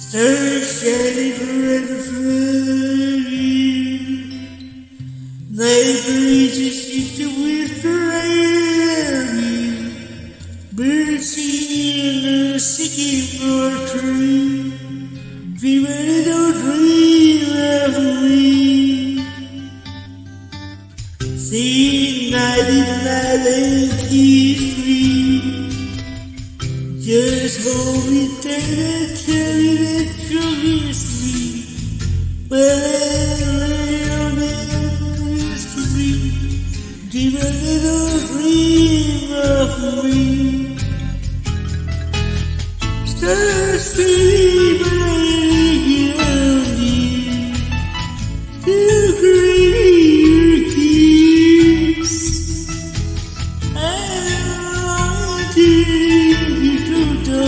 Starshine and free. Night breezes seem to whisper around you. Birds singing in a sycamore tree. Dream a little dream of me. Sing night and night and kiss me. Just hold me tight and tell me that you miss me. Well, mystery, dream a little dream of me. Stars dream.